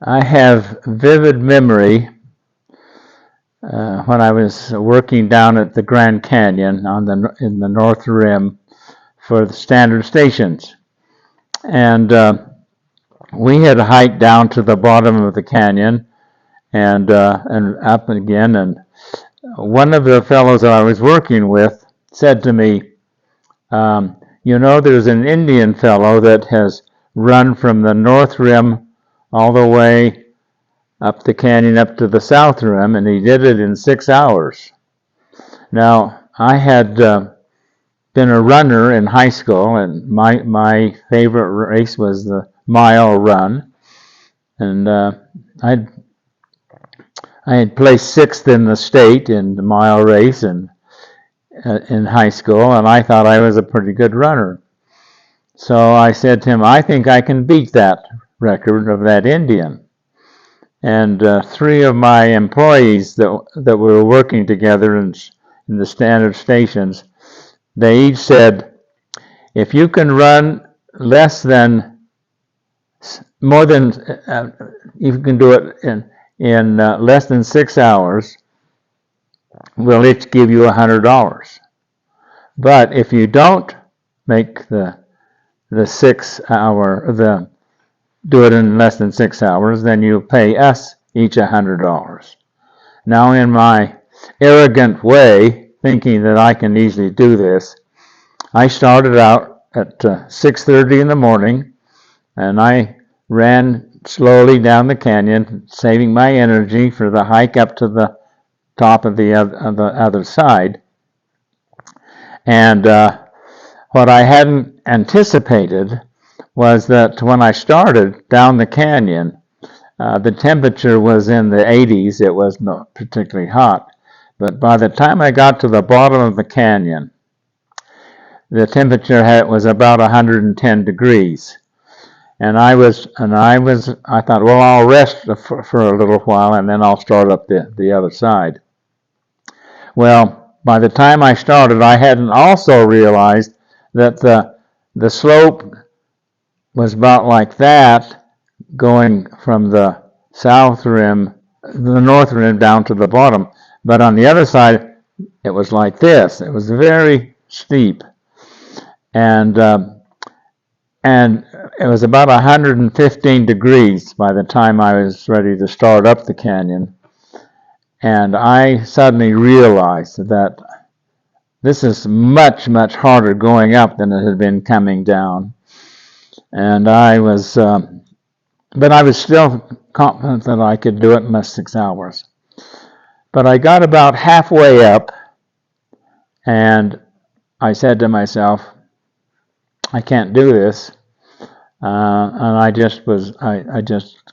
I have vivid memory when I was working down at the Grand Canyon in the North Rim for the standard stations. And we had hiked down to the bottom of the canyon and up again. And one of the fellows that I was working with said to me, there's an Indian fellow that has run from the North Rim all the way up the canyon up to the South Rim, and he did it in 6 hours. Now, I had been a runner in high school, and my favorite race was the mile run. And I had placed 6th in the state in the mile race in high school, and I thought I was a pretty good runner. So I said to him, I think I can beat that record of that Indian. And 3 of my employees that were working together in the standard stations, they each said, if you can run you can do it in less than 6 hours, we'll each give you $100. But if you don't make the 6 hour, do it in less than 6 hours, then you pay us each $100. Now, in my arrogant way, thinking that I can easily do this, I started out at 6:30 in the morning, and I ran slowly down the canyon, saving my energy for the hike up to the top of the other side. And what I hadn't anticipated was that when I started down the canyon, the temperature was in the 80s. It was not particularly hot. But by the time I got to the bottom of the canyon, the temperature was about 110 degrees. And I thought, well, I'll rest for a little while and then I'll start up the other side. Well, by the time I started, I hadn't also realized that the slope was about like that, going from the South Rim, the North Rim down to the bottom. But on the other side, it was like this. It was very steep. And it was about 115 degrees by the time I was ready to start up the canyon. And I suddenly realized that this is much, much harder going up than it had been coming down. And but I was still confident that I could do it in less 6 hours. But I got about halfway up, and I said to myself, I can't do this. And I just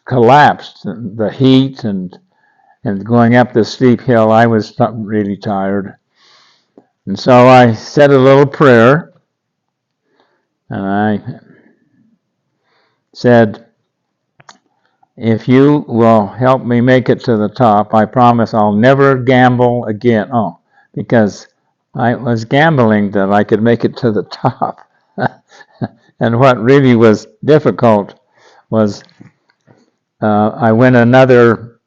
collapsed. The heat and going up the steep hill, I was really tired. And so I said a little prayer, and I said, if you will help me make it to the top, I promise I'll never gamble again. Oh, because I was gambling that I could make it to the top. And what really was difficult was I went another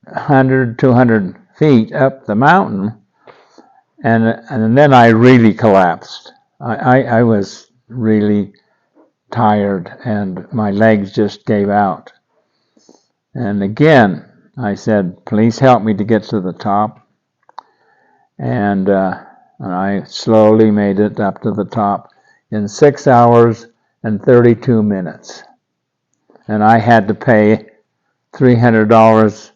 100, 200 feet up the mountain, and then I really collapsed. I was really tired, and my legs just gave out. And again, I said, please help me to get to the top. And I slowly made it up to the top in 6 hours and 32 minutes. And I had to pay $300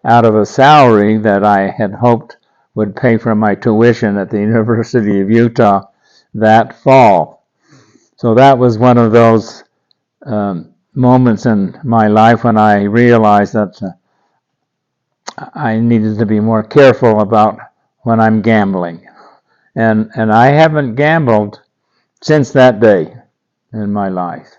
out of a salary that I had hoped would pay for my tuition at the University of Utah that fall. So that was one of those moments in my life when I realized that I needed to be more careful about when I'm gambling. And I haven't gambled since that day in my life.